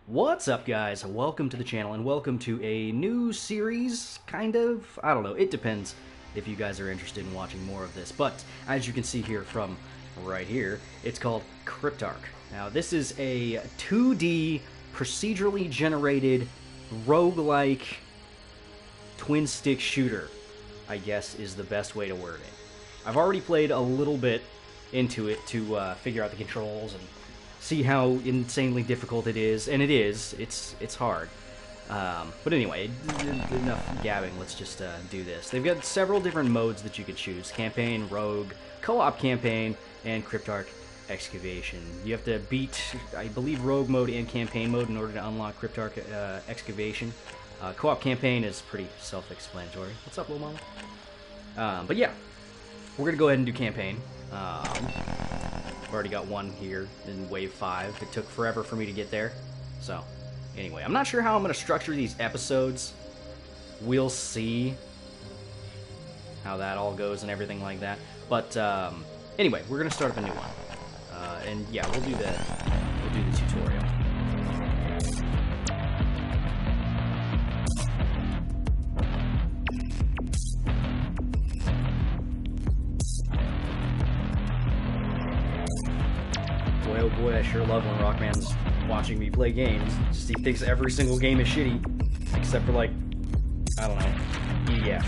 What's up, guys? Welcome to the channel and welcome to a new series, kind of. I don't know, it depends if you guys are interested in watching more of this, but as you can see here from right here, it's called Cryptark. Now, this is a 2D procedurally generated roguelike twin stick shooter, I guess is the best way to word it. I've already played a little bit into it to figure out the controls and see how insanely difficult it is, and it is. It's hard. But anyway, enough gabbing. Let's just do this. They've got several different modes that you could choose: campaign, rogue, co-op campaign, and Cryptark excavation. You have to beat, I believe, rogue mode and campaign mode in order to unlock Cryptark excavation. Co-op campaign is pretty self-explanatory. What's up, little mama? But yeah, we're gonna go ahead and do campaign. I've already got one here in wave 5. It took forever for me to get there. So, anyway, I'm not sure how I'm going to structure these episodes. We'll see how that all goes and everything like that. But, anyway, we're going to start up a new one. And yeah, we'll do the tutorial. Boy, oh boy, I sure love when Rockman's watching me play games. Just he thinks every single game is shitty, except for, like, I don't know, EDF.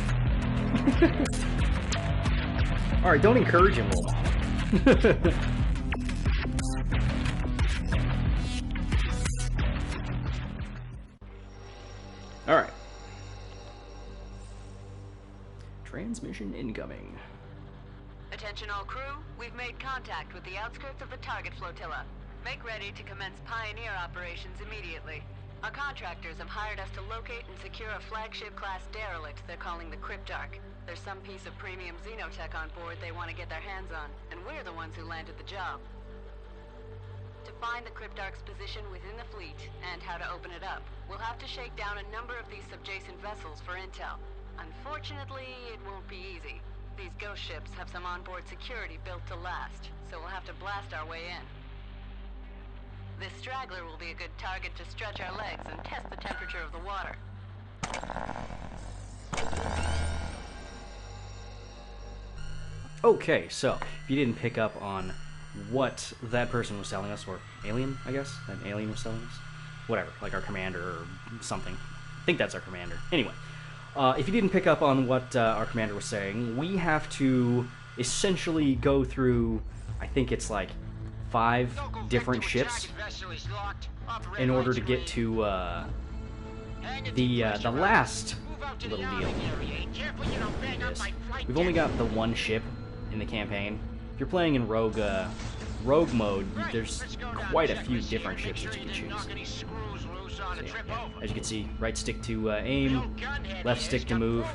Alright, don't encourage him, little mama. Alright. Transmission incoming. Attention all crew, we've made contact with the outskirts of the target flotilla. Make ready to commence pioneer operations immediately. Our contractors have hired us to locate and secure a flagship-class derelict they're calling the Cryptark. There's some piece of premium xenotech on board they want to get their hands on, and we're the ones who landed the job. To find the Cryptark's position within the fleet, and how to open it up, we'll have to shake down a number of these subjacent vessels for intel. Unfortunately, it won't be easy. These ghost ships have some onboard security built to last, so we'll have to blast our way in. This straggler will be a good target to stretch our legs and test the temperature of the water. Okay, so, if you didn't pick up on what that person was telling us, or alien, I guess? That alien was telling us? Whatever, like our commander or something. I think that's our commander. Anyway. If you didn't pick up on what our commander was saying, we have to essentially go through, I think it's like 5 different ships in order to get to the last little deal. We've only got the one ship in the campaign. If you're playing in rogue mode, there's quite a few different ships that you can choose. So, yeah. As you can see, right stick to aim, left stick to move.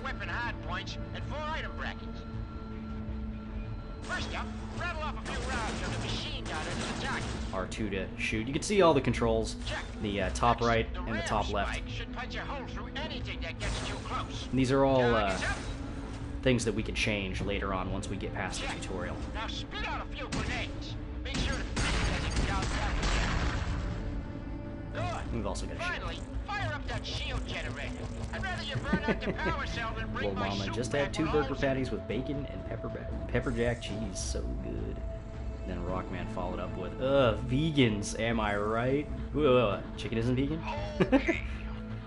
R2 to shoot. You can see all the controls, the top right and the top left. And these are all things that we can change later on once we get past the tutorial. Now spit out a few grenades. Make sure to we've also got a shield. Fire up that shield generator. I'd rather you burn out the power cell than bring my mama just had 2 burger patties with bacon and pepper jack cheese. So good. Then Rockman followed up with, vegans, am I right? Chicken isn't vegan?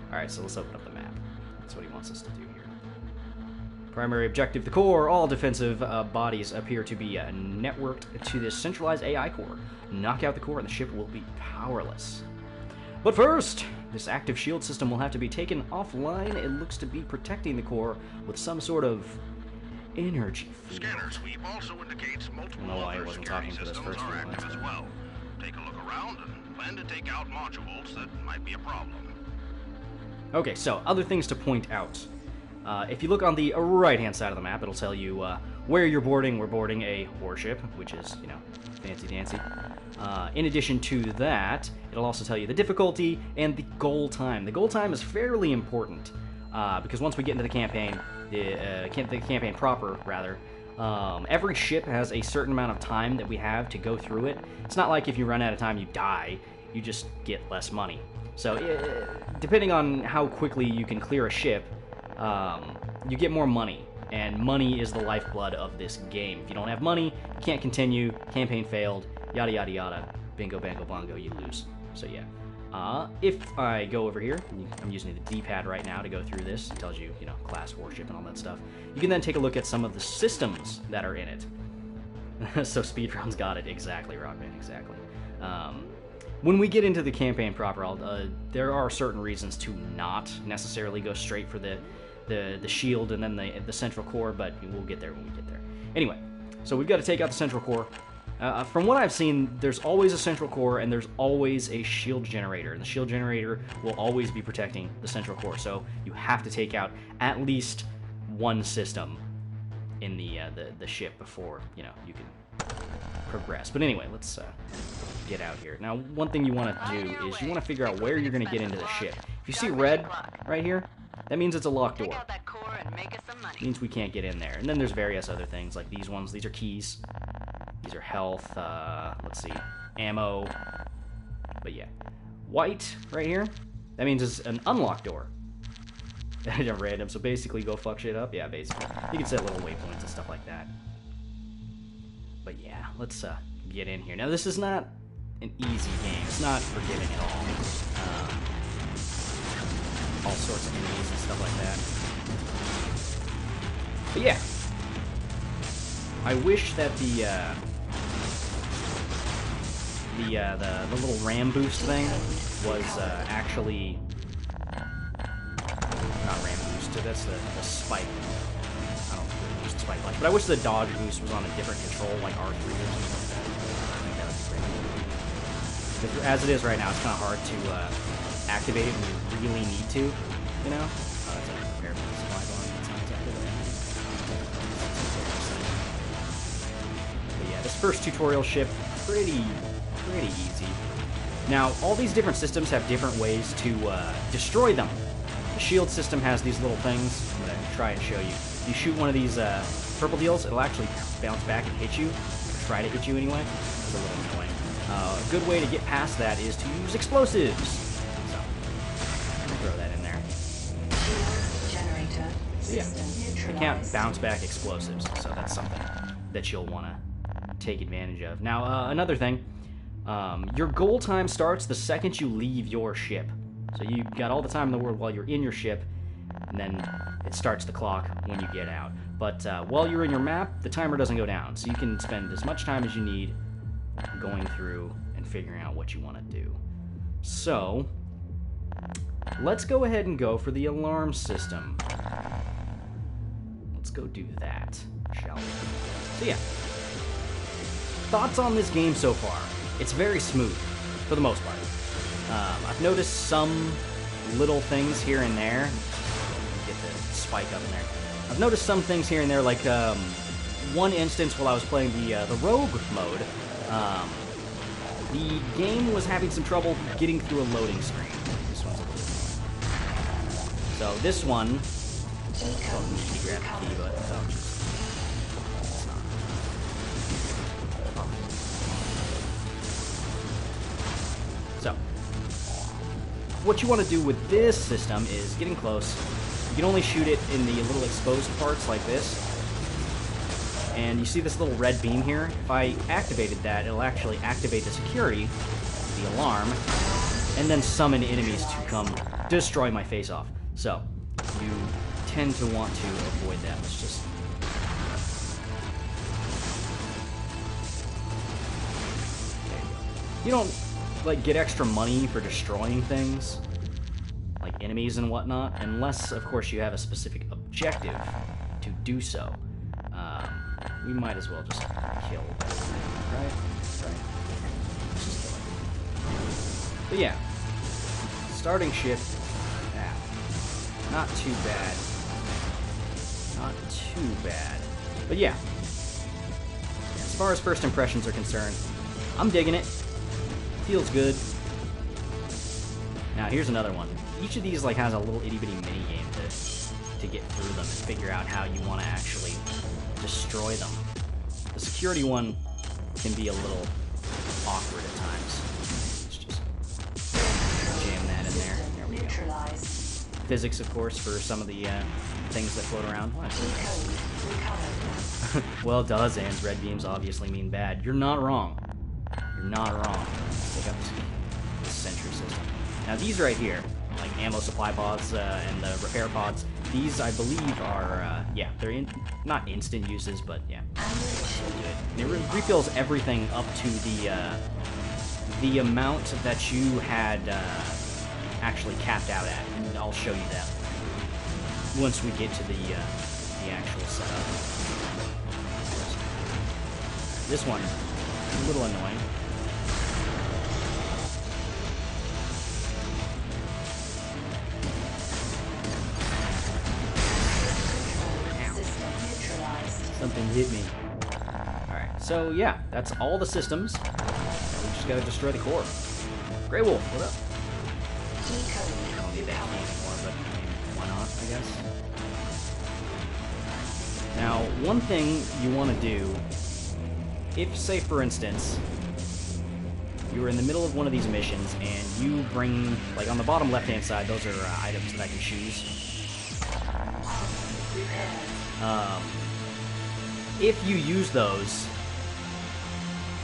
Alright, so let's open up the map. That's what he wants us to do here. Primary objective, the core. All defensive bodies appear to be networked to this centralized AI core. Knock out the core and the ship will be powerless. But first, this active shield system will have to be taken offline. It looks to be protecting the core with some sort of energy field. Scanner sweep also indicates multiple I don't know why I wasn't talking for this first are few active lines. as well. Take a look around and plan to take out modules that might be a problem. Okay, so other things to point out. If you look on the right-hand side of the map, it'll tell you where you're boarding. We're boarding a warship, which is, you know, fancy-dancy. In addition to that, it'll also tell you the difficulty and the goal time. The goal time is fairly important, because once we get into the campaign, the campaign proper, rather, every ship has a certain amount of time that we have to go through it. It's not like if you run out of time, you die. you just get less money. So depending on how quickly you can clear a ship, you get more money. And money is the lifeblood of this game. If you don't have money, you can't continue, campaign failed, yada yada yada, bingo bango bongo, you lose. So yeah. If I go over here, I'm using the D-pad right now to go through this. It tells you, you know, class, warship, and all that stuff. You can then take a look at some of the systems that are in it. So speedrun's got it. Exactly, Rockman, exactly. When we get into the campaign proper, there are certain reasons to not necessarily go straight for the shield and then the central core, but we'll get there when we get there. Anyway, so we've got to take out the central core. From what I've seen, there's always a central core and there's always a shield generator, and the shield generator will always be protecting the central core. So you have to take out at least one system in the ship before, you know, you can progress. But anyway, let's get out here. Now, one thing you want to do is you want to figure out where you're going to get into the ship. If you see red right here, that means it's a locked door. It means we can't get in there. And then there's various other things like these ones. These are keys. These are health. Let's see, ammo. But yeah, white right here. That means it's an unlocked door. Random. So basically, go fuck shit up. Yeah, basically, you can set little waypoints and stuff like that. But yeah, let's get in here. Now, this is not an easy game. It's not forgiving at all. All sorts of enemies and stuff like that. But yeah, I wish that the little RAM boost thing was actually not RAM boost. That's the spike. I don't really use the spike much, but I wish the dodge boost was on a different control, like R3 or something like that. I think that would be great. Because as it is right now, it's kind of hard to activate it when you really need to, you know? Oh, that's a repair for the supply bar. That's not exactly what. But yeah, this first tutorial ship, pretty easy. Now, all these different systems have different ways to destroy them. The shield system has these little things. I'm going to try and show you. You shoot one of these purple deals, it'll actually bounce back and hit you. Or try to hit you anyway. It's a little annoying. A good way to get past that is to use explosives. So, throw that in there. So yeah, you can't bounce back explosives, so that's something that you'll want to take advantage of. Now, another thing, your goal time starts the second you leave your ship. So you've got all the time in the world while you're in your ship, and then it starts the clock when you get out. But while you're in your map, the timer doesn't go down, so you can spend as much time as you need going through and figuring out what you want to do. So, let's go ahead and go for the alarm system. Let's go do that, shall we? So yeah, thoughts on this game so far? It's very smooth, for the most part. I've noticed some little things here and there. Get the spike up in there. I've noticed some things here and there, like one instance while I was playing the Rogue mode, the game was having some trouble getting through a loading screen. This one's a little... So this one, don't need to grab the key, but it's not. So, what you want to do with this system is getting close. You can only shoot it in the little exposed parts like this. And you see this little red beam here? If I activated that, it'll actually activate the security, the alarm, and then summon enemies to come destroy my face off. So, you tend to want to avoid that. Let's just... There you go. You don't, like, get extra money for destroying things, like enemies and whatnot, unless, of course, you have a specific objective to do so. We might as well just kill everything, right? Right. Let's just kill it. But yeah, starting ship, not too bad. Not too bad. But yeah, as far as first impressions are concerned, I'm digging it. Feels good. Now here's another one. Each of these like has a little itty bitty mini game to get through them and figure out how you want to actually destroy them. The security one can be a little awkward at times. Let's just physics, of course, for some of the things that float around. Well, does Anne's red beams obviously mean bad? You're not wrong. You're not wrong. Let's look up the sentry system. Now these right here, like ammo supply pods and the repair pods, these I believe are, yeah, they're not instant uses, but yeah, it refills everything up to the amount that you had actually capped out at. And I'll show you that once we get to the actual setup. This one, a little annoying. Something hit me. Alright, so yeah, that's all the systems. We just gotta destroy the core. Grey Wolf, what up? I don't need that key anymore, but I mean, why not, I guess? Now, one thing you want to do, if, say, for instance, you were in the middle of one of these missions and you bring, like on the bottom left-hand side, those are items that I can choose. If you use those,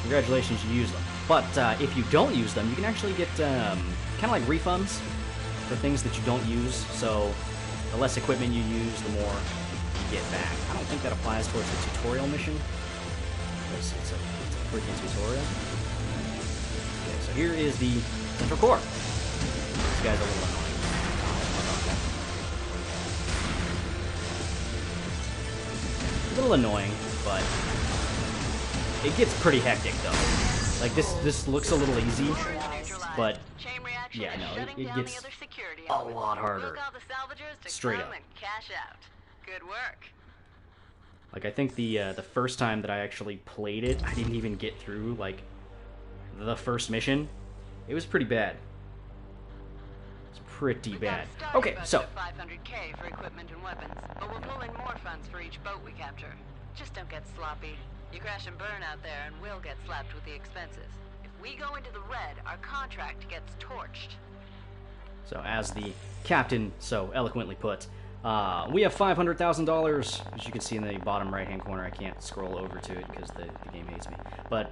congratulations, you use them. But if you don't use them, you can actually get kind of like refunds for things that you don't use. So the less equipment you use, the more you get back. I don't think that applies towards the tutorial mission. It's a freaking tutorial. Okay, so here is the central core. This guy's a little annoying. A little annoying, but it gets pretty hectic though. Like this looks a little easy, but yeah, no, it gets a lot harder. Straight up. Good work. Like I think the first time that I actually played it, I didn't even get through like the first mission. It was pretty bad. It's pretty bad. Okay, so $500K for equipment and weapons, but we'll pull in more funds for each boat we capture. Just don't get sloppy. You crash and burn out there, and we'll get slapped with the expenses. If we go into the red, our contract gets torched. So as the captain so eloquently put, we have $500,000. As you can see in the bottom right-hand corner, I can't scroll over to it because the game hates me. But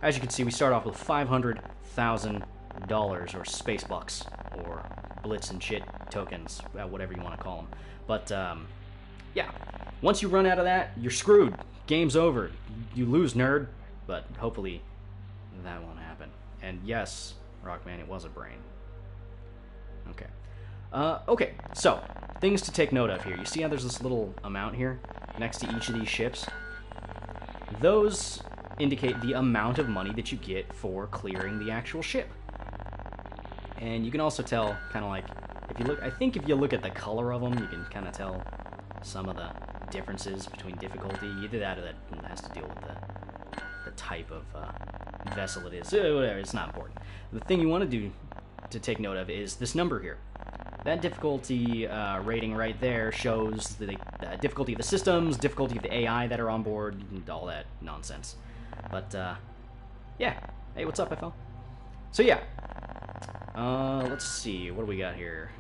as you can see, we start off with $500,000, or space bucks, or blitz and shit tokens, whatever you want to call them. But yeah, once you run out of that, you're screwed. Game's over. You lose, nerd. But hopefully that won't happen. And yes, Rockman, it was a brain. Okay. Okay, so things to take note of here. You see how there's this little amount here next to each of these ships? Those indicate the amount of money that you get for clearing the actual ship. And you can also tell, kind of like, if you look, I think if you look at the color of them, you can kind of tell some of the differences between difficulty. Either that or that has to deal with the type of vessel it is. Whatever, it's not important. The thing you want to do to take note of is this number here. That difficulty rating right there shows the difficulty of the systems, difficulty of the AI that are on board, and all that nonsense. But, yeah. Hey, what's up, FL? So, yeah. Let's see. What do we got here?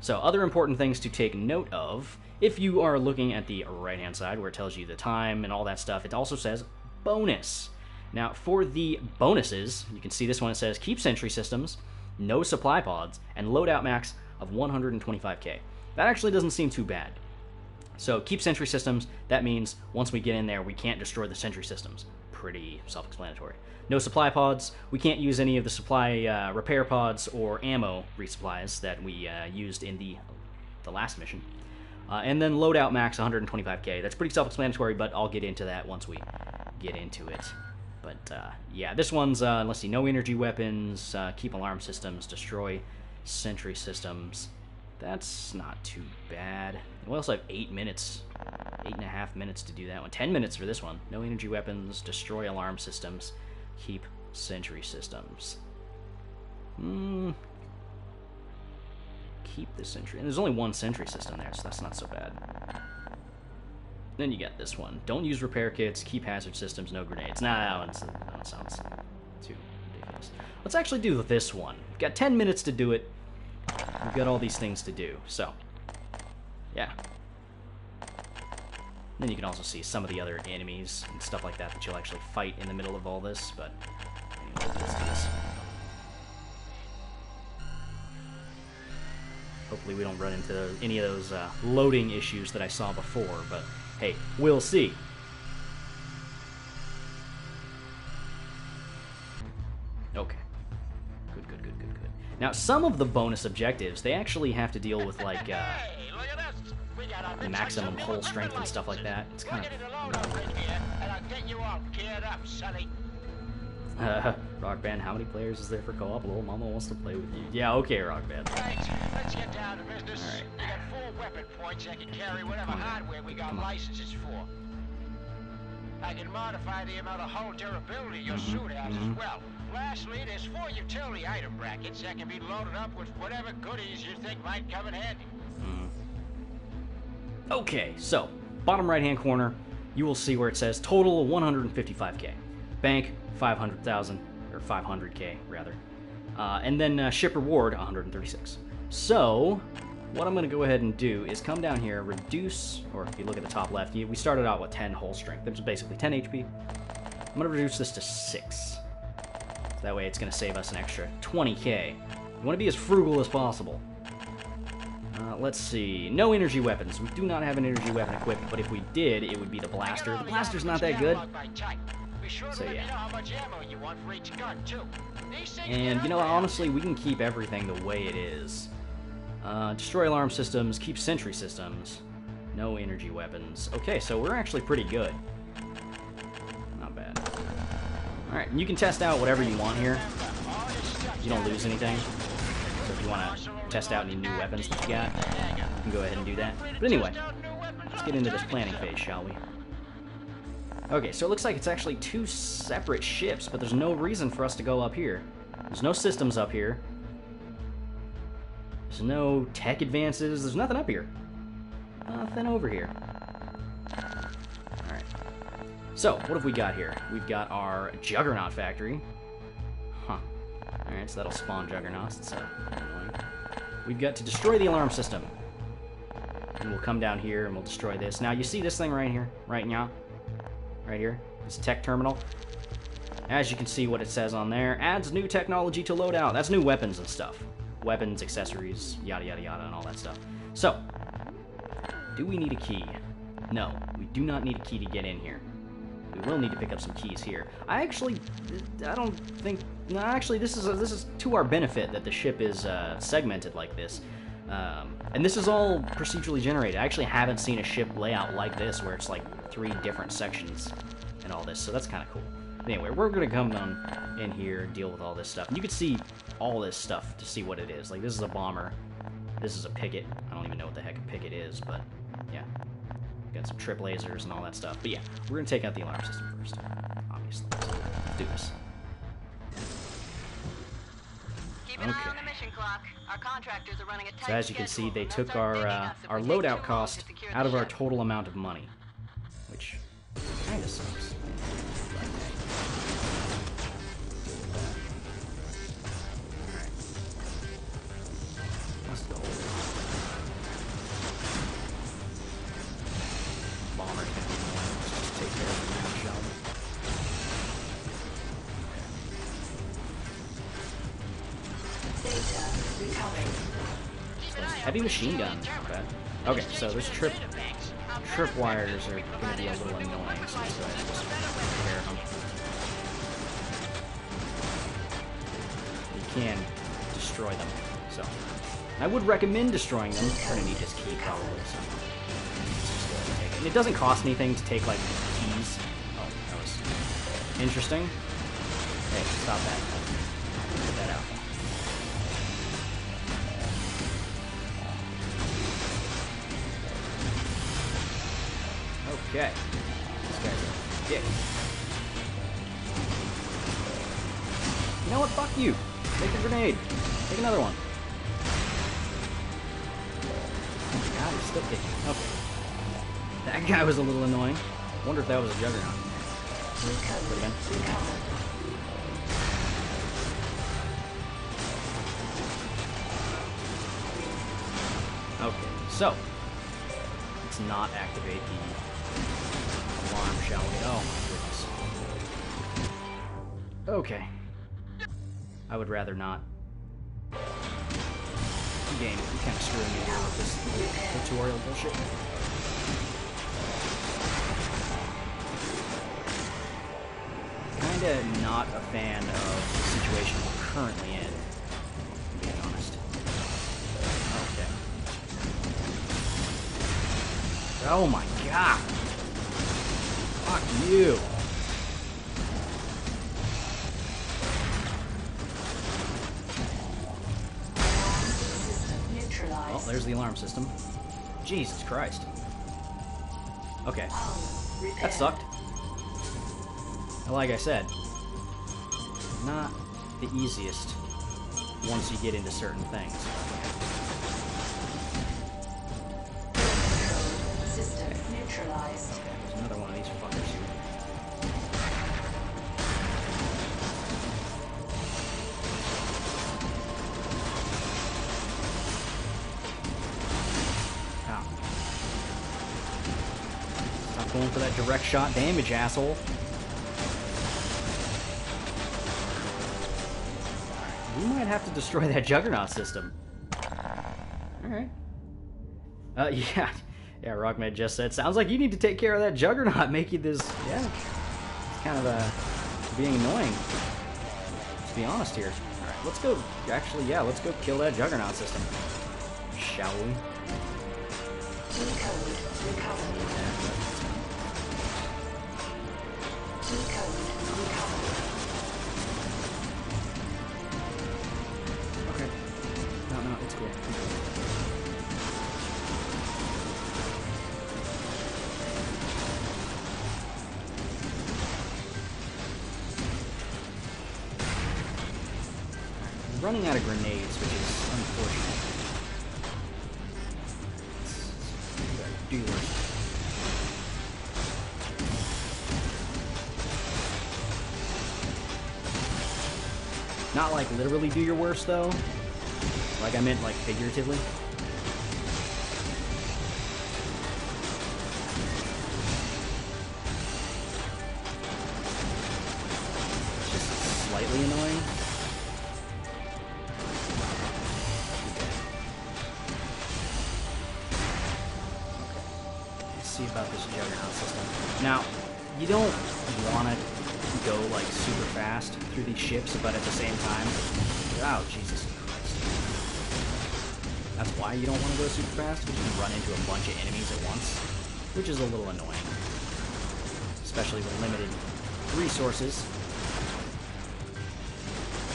So, other important things to take note of. If you are looking at the right-hand side where it tells you the time and all that stuff, it also says bonus. Now, for the bonuses, you can see this one. It says keep sentry systems, no supply pods, and loadout max of 125k. That actually doesn't seem too bad. So keep sentry systems, that means once we get in there, we can't destroy the sentry systems. Pretty self-explanatory. No supply pods, we can't use any of the supply repair pods or ammo resupplies that we used in the last mission. And then loadout max 125k. That's pretty self-explanatory, but I'll get into that once we get into it. But, yeah, this one's, let's see, no energy weapons, keep alarm systems, destroy sentry systems. That's not too bad. We also have 8 minutes, 8.5 minutes to do that one. 10 minutes for this one. No energy weapons, destroy alarm systems, keep sentry systems. Keep the sentry. And there's only one sentry system there, so that's not so bad. Then you got this one. Don't use repair kits, keep hazard systems, no grenades. Nah, that one sounds too ridiculous. Let's actually do this one. We've got 10 minutes to do it. we've got all these things to do, so, yeah. Then you can also see some of the other enemies and stuff like that you'll actually fight in the middle of all this, but anyway, let's do this. Hopefully we don't run into any of those loading issues that I saw before, but hey, we'll see. Okay. Good. Now, some of the bonus objectives, they actually have to deal with, like, maximum hull strength and stuff like that. It's kind of... Rock Band, how many players is there for co-op? Little Mama wants to play with you. Yeah, okay, Rock Band. Right, let's get down to business. All right. We got 4 weapon points that can carry whatever hardware we got licenses for. I can modify the amount of hull durability your suit has as well. Lastly, there's 4 utility item brackets that can be loaded up with whatever goodies you think might come in handy. Okay, so, bottom right-hand corner, you will see where it says total 155k. Bank, 500,000, or 500k, rather. And then ship reward, 136. So, what I'm going to go ahead and do is come down here, reduce, or if you look at the top left, we started out with 10 hull strength. That's basically 10 HP. I'm going to reduce this to 6. So that way it's going to save us an extra 20k. You want to be as frugal as possible. Let's see. No energy weapons. We do not have an energy weapon equipped, but if we did, it would be the blaster. The blaster's not that good. So yeah. And you know, honestly, we can keep everything the way it is. Destroy alarm systems, keep sentry systems. No energy weapons. Okay, so we're actually pretty good. Not bad. Alright, and you can test out whatever you want here. You don't lose anything. So if you want to test out any new weapons that you got, you can go ahead and do that. But anyway, let's get into this planning phase, shall we? Okay, so it looks like it's actually 2 separate ships, but there's no reason for us to go up here. There's no systems up here. There's no tech advances. There's nothing up here. Nothing over here. Alright. So, what have we got here? We've got our Juggernaut factory. Huh. Alright, so that'll spawn Juggernauts. That's annoying. We've got to destroy the alarm system. And we'll come down here and we'll destroy this. Now, you see this thing right here? Right now? Right here? This tech terminal. As you can see what it says on there, adds new technology to loadout. That's new weapons and stuff. Weapons, accessories, yada yada yada, and all that stuff. So, do we need a key? No, we do not need a key to get in here. We will need to pick up some keys here. I don't think... No, actually, this is to our benefit that the ship is segmented like this. And this is all procedurally generated. I actually haven't seen a ship layout like this where it's like 3 different sections and all this, so that's kind of cool. Anyway, we're going to come on in here and deal with all this stuff. And you can see all this stuff to see what it is. Like, this is a bomber. This is a picket. I don't even know what the heck a picket is, but yeah. Got some trip lasers and all that stuff. But yeah, we're going to take out the alarm system first, obviously. So let's do this. Keep an eye on the mission clock. Our contractors are running a tight So as you can see, schedule, they and took that's why our it's taking us if we take loadout too long cost to secure out the of our ship. total amount of money, which kind of sucks. Let's go. Bomber's gonna be the one. Let's just take care of them now, shall we? Heavy machine gun. Not bad. Okay, so this trip wires are going to be a little annoying, so let's just repair them. You can destroy them, so I would recommend destroying them. We're going to need this key probably, so let's just go ahead and take it. And it doesn't cost anything to take, like, keys. Oh, that was interesting. Hey, stop that. Get that out. Okay. This guy's a dick. You know what? Fuck you. Take a grenade. Take another one. Oh god, he's still kicking. Okay. That guy was a little annoying. I wonder if that was a Juggernaut. Do it again. so let's not activate the alarm, shall we? Oh my goodness. Okay. I would rather not. Game, you kind of screwing me here with this tutorial bullshit. Kinda not a fan of the situation we're currently in, being honest. Okay. Oh my god! Fuck you! Well, there's the alarm system. Jesus Christ. Okay. That sucked. Like I said, not the easiest once you get into certain things. System neutralized. Okay, there's another one of these fuckers. Ow. Stop going for that direct shot damage, asshole. We might have to destroy that Juggernaut system. Alright. Yeah. Yeah, Rockmed just said, sounds like you need to take care of that Juggernaut, making this, yeah. It's kind of, being annoying. Let's be honest here. Alright, let's go, actually, yeah, let's go kill that Juggernaut system. Shall we? Decode recovered. Decode recovered. Okay. No, it's cool. I'm running out of grenades, which is unfortunate. Let's do this. Not like literally do your worst though. Like I meant like figuratively. It's just slightly annoying. Okay. Let's see about this Juggernaut system. Now, you don't want to go like super fast through these ships, but at the same time, oh Jesus Christ! That's why you don't want to go super fast, because you can run into a bunch of enemies at once, which is a little annoying, especially with limited resources.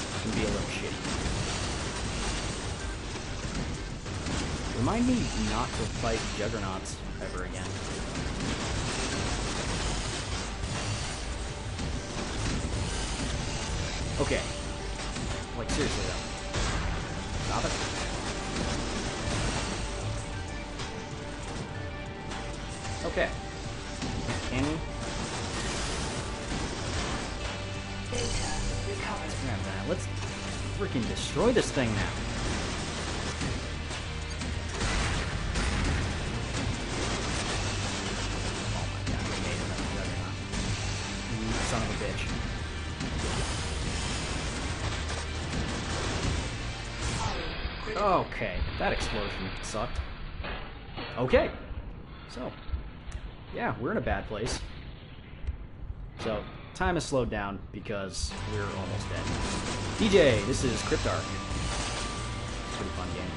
It can be a little shitty. Remind me not to fight Juggernauts ever again. Okay. Like, seriously, though. Stop it. Okay. Can we? Data recovered. Let's grab that. Let's freaking destroy this thing now. Oh my god, we made another Juggernaut. You son of a bitch. Okay, that explosion sucked. Okay, so, yeah, we're in a bad place. So, time has slowed down because we're almost dead. DJ, this is Cryptark. Pretty fun game.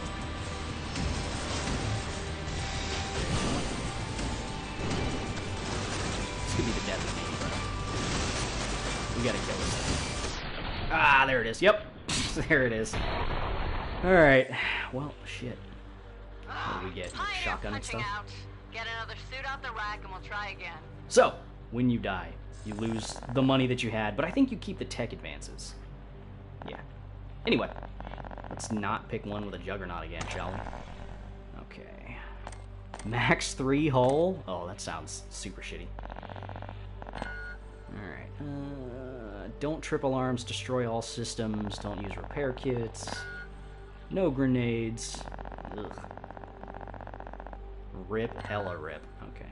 This could be the death of me, but we gotta kill this thing. Ah, there it is. Yep, there it is. Alright, well, shit. What do we get? Shotgun and stuff? Out. Get another suit out the rack and we'll try again. So, when you die, you lose the money that you had, but I think you keep the tech advances. Yeah. Anyway, let's not pick one with a Juggernaut again, shall we? Okay. Max 3 hull? Oh, that sounds super shitty. Alright. Don't trip alarms, destroy all systems, don't use repair kits. No grenades. Ugh. Rip, hella rip. Okay.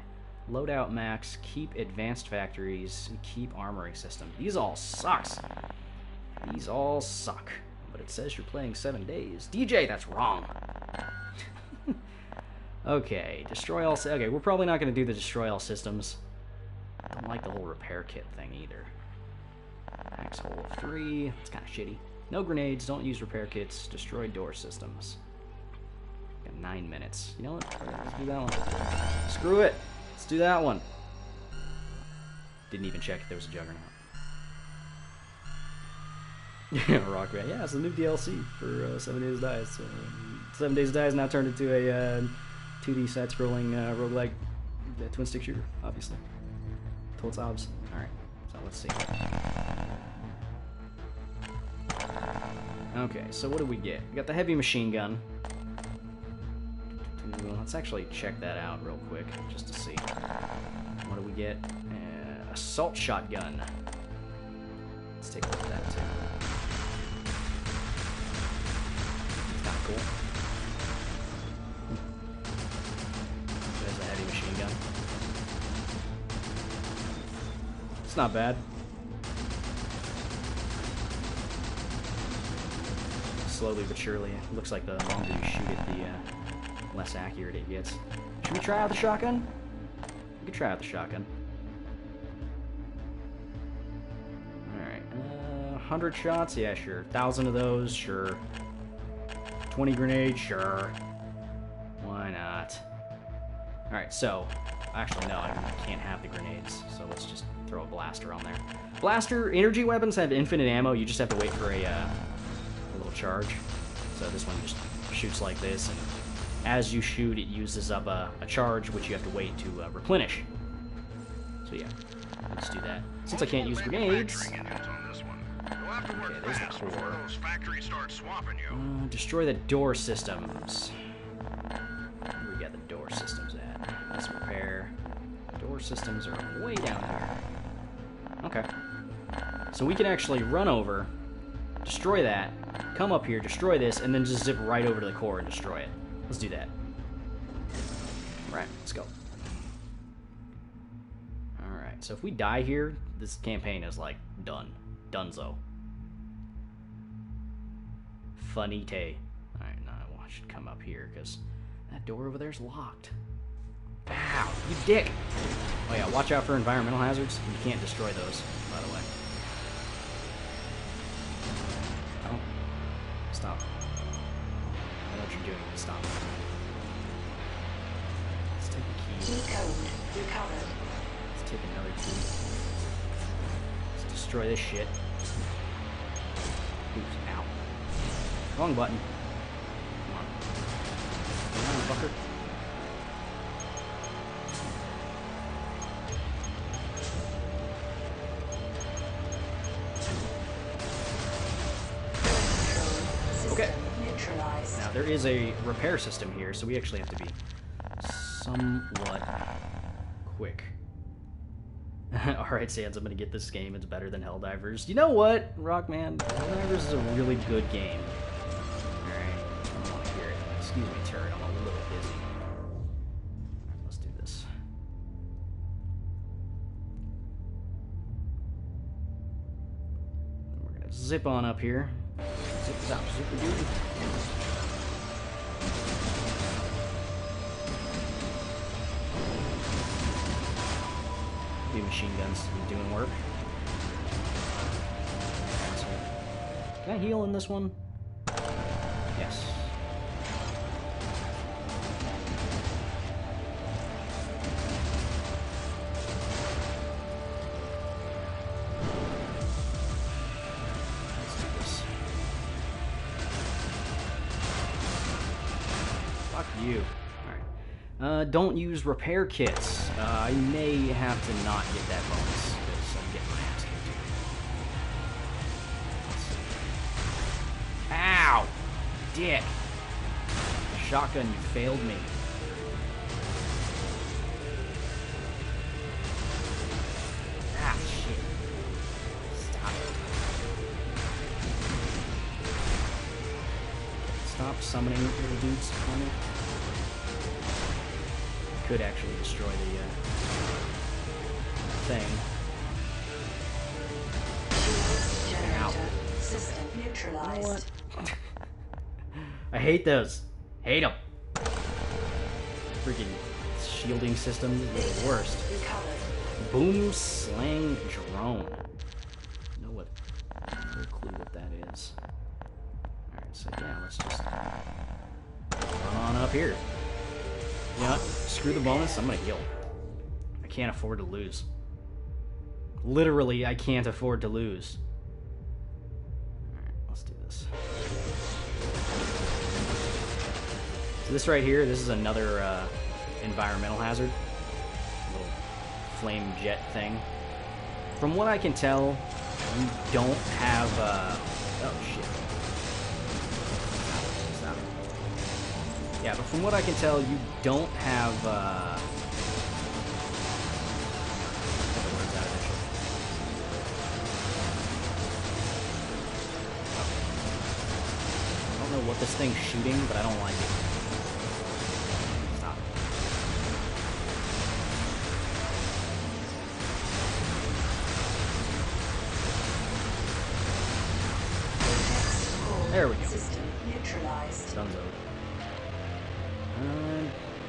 Loadout max, keep advanced factories, keep armory system. These all sucks. These all suck. But it says you're playing 7 days. DJ, that's wrong. Okay, destroy all... Okay, we're probably not going to do the destroy all systems. I don't like the whole repair kit thing either. Max hole of 3. It's kind of shitty. No grenades, don't use repair kits, destroy door systems. Got 9 minutes. You know what? Let's do that one. Screw it! Let's do that one. Didn't even check if there was a juggernaut. Rock Band. Yeah, it's a new DLC for 7 Days to Die. So, 7 Days to Die is now turned into a 2D side-scrolling roguelike twin stick shooter, obviously. Totes obs. Alright, so let's see. Okay, so what do we get? We got the heavy machine gun. Let's actually check that out real quick, just to see. What do we get? Assault shotgun. Let's take a look at that, too. It's kind of cool. There's a heavy machine gun. It's not bad. Slowly but surely, it looks like the longer you shoot it, the less accurate it gets. Should we try out the shotgun? We could try out the shotgun. Alright, 100 shots? Yeah, sure. 1,000 of those? Sure. 20 grenades? Sure. Why not? Alright, so... Actually, no, I can't have the grenades, so let's just throw a blaster on there. Blaster, energy weapons have infinite ammo, you just have to wait for a little charge. So this one just shoots like this, and as you shoot, it uses up a charge, which you have to wait to replenish. So yeah, let's do that. Since I can't use grenades... Okay, there's the core. Destroy the door systems. Where we got the door systems at? Let's repair. Door systems are way down here. Okay. So we can actually run over, destroy that, come up here, destroy this, and then just zip right over to the core and destroy it. Let's do that. Alright, let's go. Alright, so if we die here, this campaign is like done. Dunzo. Funny-tay. Alright, now I should come up here because that door over there's locked. Ow, you dick! Oh yeah, watch out for environmental hazards. You can't destroy those, by the way. Oh. Stop. I know what you're doing. Stop. Let's take the key. Key code recovered. Let's take another key. Let's destroy this shit. Oops, ow. Wrong button. Come on. Come on, fucker. Okay. Now there is a repair system here, so we actually have to be somewhat quick. Alright, Sans, I'm gonna get this game. It's better than Helldivers. You know what, Rockman? Helldivers is a really good game. Alright, I don't want to hear it. Excuse me, turret. I'm a little busy. Alright, let's do this. We're gonna zip on up here. Zip zap, super duty. The machine guns doing work. Can I heal in this one? Yes. Let's do this. Fuck you. Alright. Don't use repair kits. I may have to not get that bonus, because I'm getting my ass kicked. Ow! Dick! Shotgun, you failed me. Ah, shit. Stop it. Stop summoning little dudes on me. could actually destroy the thing. Ow. System neutralized. You know what? I hate those. Hate them. Freaking shielding systems are the worst. Recovered. Boom slang drone. Know what? No clue what that is. Alright, so yeah, let's just run on up here. You know what? Screw the bonus, I'm gonna heal. I can't afford to lose. Literally, I can't afford to lose. Alright, let's do this. So this right here, this is another environmental hazard. Little flame jet thing. From what I can tell, you don't have, oh shit. Stop it. Yeah, but from what I can tell, you don't have, get the words out of this shit. I don't know what this thing's shooting, but I don't like it. Stop. There we go. System neutralized. Dunzo.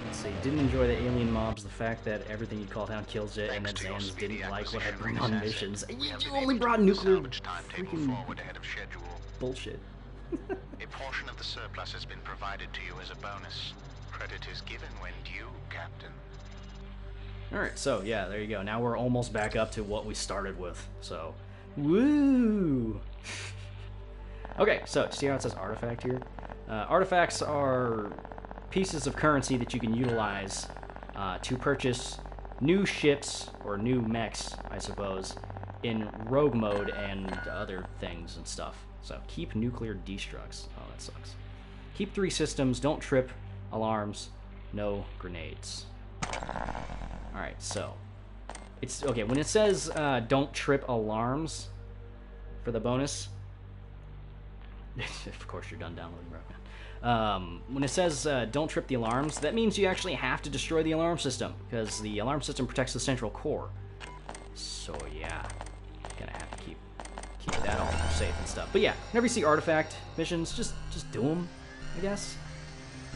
Let's see. Didn't enjoy the alien mobs. The fact that everything you call down kills it, and that Zans didn't like what I bring on missions. You only brought nuclear freaking ahead of schedule. bullshit. A portion of the surplus has been provided to you as a bonus. Credit is given when due, Captain. Alright, so yeah, there you go. Now we're almost back up to what we started with. So, woo! Okay, so see how it says artifact here? Artifacts are pieces of currency that you can utilize to purchase new ships, or new mechs, I suppose, in rogue mode and other things and stuff. So, keep nuclear destructs. Oh, that sucks. Keep 3 systems, don't trip alarms, no grenades. Alright, so it's okay when it says don't trip alarms for the bonus. Of course you're done downloading, bro. When it says don't trip the alarms, that means you actually have to destroy the alarm system, because the alarm system protects the central core. So yeah, gonna have to keep that all safe and stuff. But yeah, whenever you see artifact missions, just do them, I guess,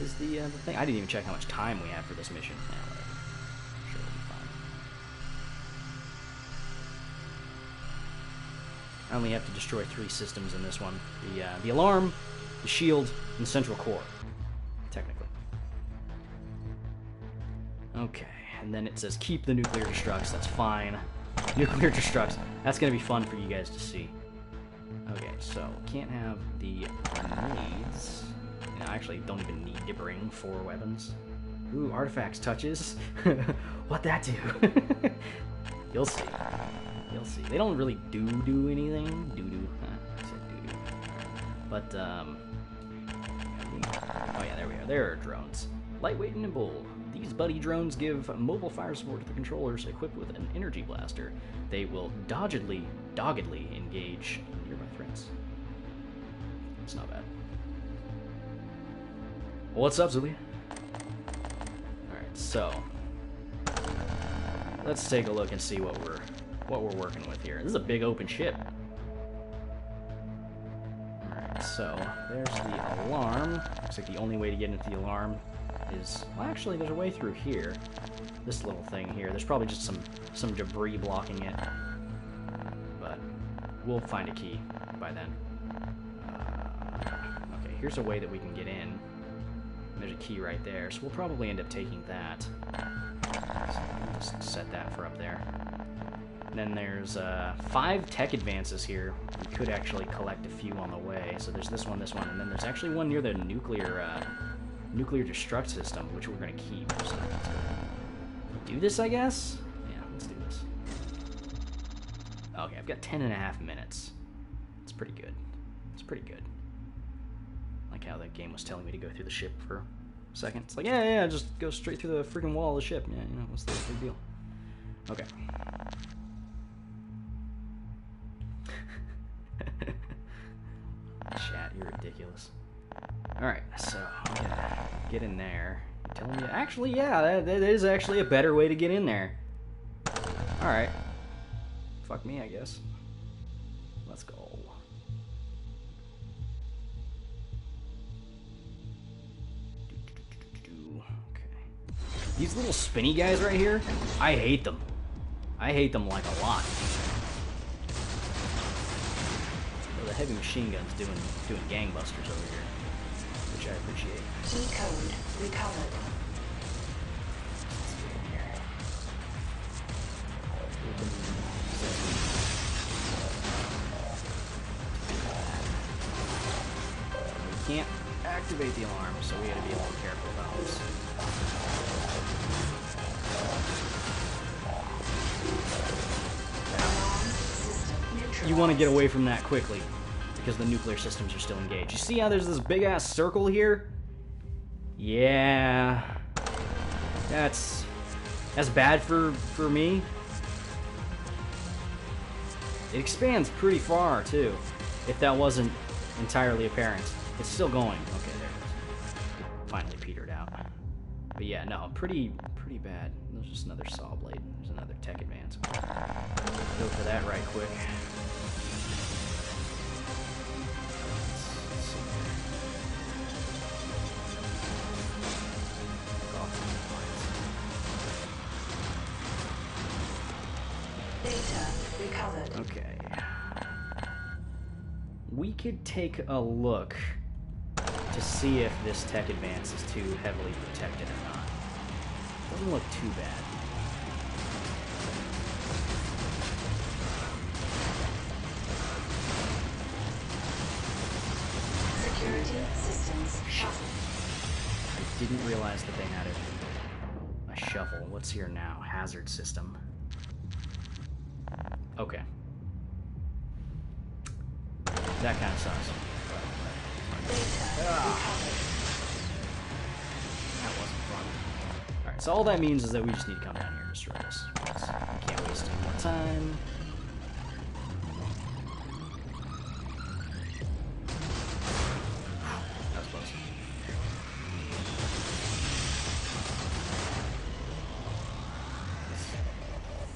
is the thing. I didn't even check how much time we have for this mission. Yeah, whatever. I'm sure it'll be fine. I only have to destroy 3 systems in this one. The alarm, the shield, and the central core, technically. Okay, and then it says keep the nuclear destructs. That's fine. Nuclear destructs. That's gonna be fun for you guys to see. Okay, so can't have the grenades. You know, I actually don't even need to bring 4 weapons. Ooh, artifacts touches. What'd that do? You'll see. You'll see. They don't really do anything. Doo-doo. I said doo-doo. But, oh yeah, there we are. There are drones. Lightweight and nimble. These buddy drones give mobile fire support to the controllers equipped with an energy blaster. They will doggedly engage nearby threats. It's not bad. What's up, Zulia? Alright, so let's take a look and see what we're working with here. This is a big open ship. Alright, so there's the alarm. Looks like the only way to get into the alarm is, well, actually there's a way through here. This little thing here. There's probably just some debris blocking it. But we'll find a key by then. Okay, here's a way that we can get in. There's a key right there, so we'll probably end up taking that. So I'll just set that for up there. And then there's 5 tech advances here. We could actually collect a few on the way. So there's this one, and then there's actually one near the nuclear destruct system, which we're gonna keep. So let's go do this, I guess. Yeah, let's do this. Okay, I've got 10.5 minutes. It's pretty good. It's pretty good. Like how the game was telling me to go through the ship for a second. It's like, yeah, just go straight through the freaking wall of the ship. Yeah, you know, what's the big deal? Okay. Chat, you're ridiculous. Alright, so I'm gonna get in there Telling you, actually, yeah, that is actually a better way to get in there. Alright. Fuck me, I guess. Let's go. Okay. These little spinny guys right here, I hate them. I hate them like a lot. So the heavy machine gun's doing gangbusters over here, which I appreciate. Key code recovered. We can't activate the alarm, so we gotta be a little careful about this. You want to get away from that quickly, because the nuclear systems are still engaged. You see how there's this big-ass circle here? Yeah. That's bad for me. It expands pretty far, too, if that wasn't entirely apparent. It's still going. Okay, there it is. It finally petered out. But yeah, no, pretty bad. There's just another saw blade. There's another tech advance. Go for that right quick. Data recovered. Okay. We could take a look to see if this tech advance is too heavily protected or not. Doesn't look too bad. Security systems shuffle. I didn't realize that they had a shuffle. What's here now? Hazard system. Okay. That kind of sucks. Data recovered. That wasn't fun. Alright, so all that means is that we just need to come down here and destroy this. Can't waste any more time. That was close.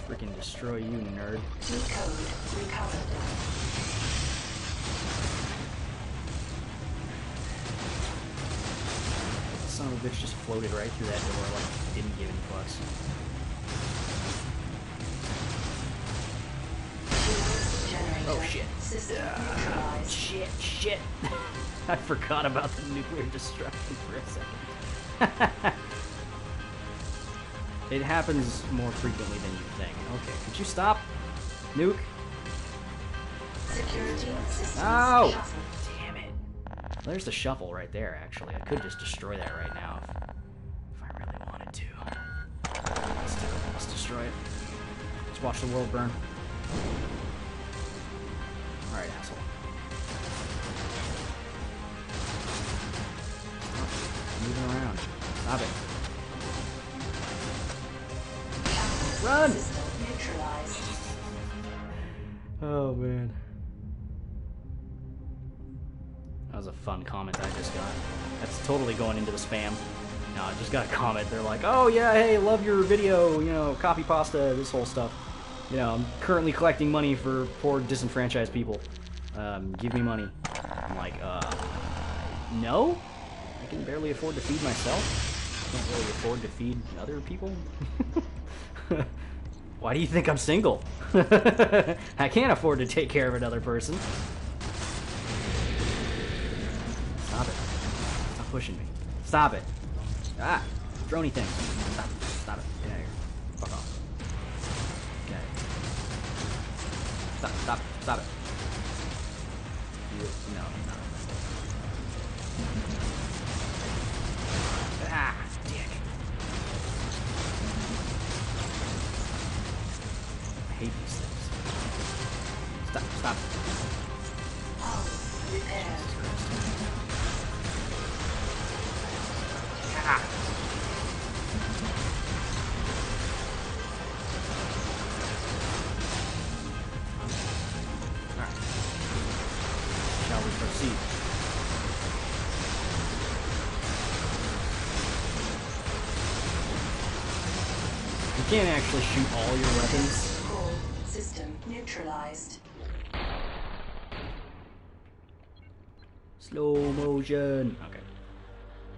Freaking destroy you, nerd. Key code recovered. Son of a bitch just floated right through that door like didn't give any fucks. Oh shit. System neutralized. Shit. I forgot about the nuclear destruction for a second. It happens more frequently than you think. Okay, could you stop? Nuke? Security systems Ow! shuffle. Damn it. There's the shuffle right there, actually. I could just destroy that right now if I really wanted to. Let's do it. Let's destroy it. Let's watch the world burn. Alright, asshole. Stop moving around. Stop it. Run! System neutralized. Oh, man. That was a fun comment I just got. That's totally going into the spam. No, I just got a comment. They're like, oh, yeah, hey, love your video, you know, copy pasta, this whole stuff. You know, I'm currently collecting money for poor disenfranchised people. Give me money. I'm like, no? I can barely afford to feed myself. Can't really afford to feed other people. Why do you think I'm single? I can't afford to take care of another person. Stop it. Stop pushing me. Stop it. Ah! Droney thing. Stop. Stop it. Get out of here. Fuck off. Get out of here. Stop. Stop it. No, no. Ah! Dick. I hate these things. Stop. Stop. Hull repaired. Ah! Alright. Shall we proceed? You can't actually shoot all your weapons. Core system neutralized. Slow motion. Okay.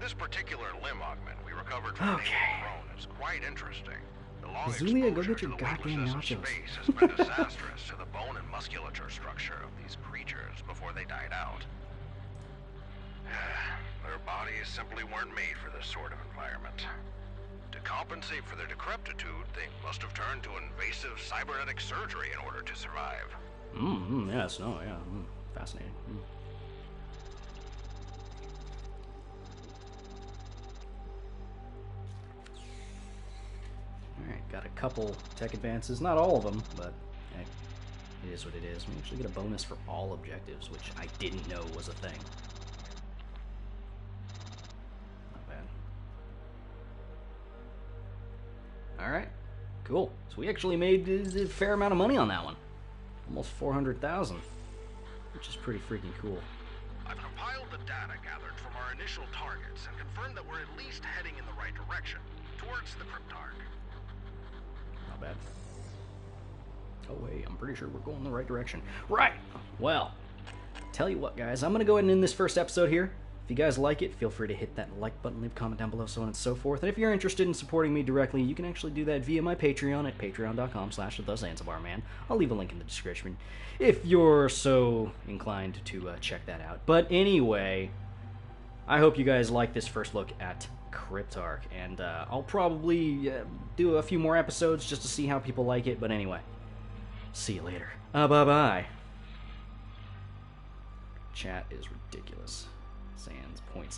This particular limb augment we recovered from Okay. the drone is quite interesting. The long Zulia, go exposure get your to the goddamn weightlessness of nachos. space has been disastrous to the bone and musculature structure of these creatures before they died out. Their bodies simply weren't made for this sort of environment. To compensate for their decrepitude, they must have turned to invasive cybernetic surgery in order to survive. Yes, no, yeah. Fascinating. Alright, got a couple tech advances. Not all of them, but hey, it is what it is. We actually get a bonus for all objectives, which I didn't know was a thing. Not bad. Alright, cool. So we actually made a fair amount of money on that one. Almost 400,000, which is pretty freaking cool. I've compiled the data gathered from our initial targets and confirmed that we're at least heading in the right direction, towards the Cryptark. Not bad. Oh wait, I'm pretty sure we're going in the right direction. Right! Well, tell you what guys, I'm going to go ahead and end this first episode here. If you guys like it, feel free to hit that like button, leave a comment down below, so on and so forth. And if you're interested in supporting me directly, you can actually do that via my Patreon at patreon.com/thezanzibarman. I'll leave a link in the description if you're so inclined to check that out. But anyway, I hope you guys like this first look at Cryptark, and I'll probably do a few more episodes just to see how people like it. But anyway, see you later. Bye-bye. Chat is ridiculous. Sans points.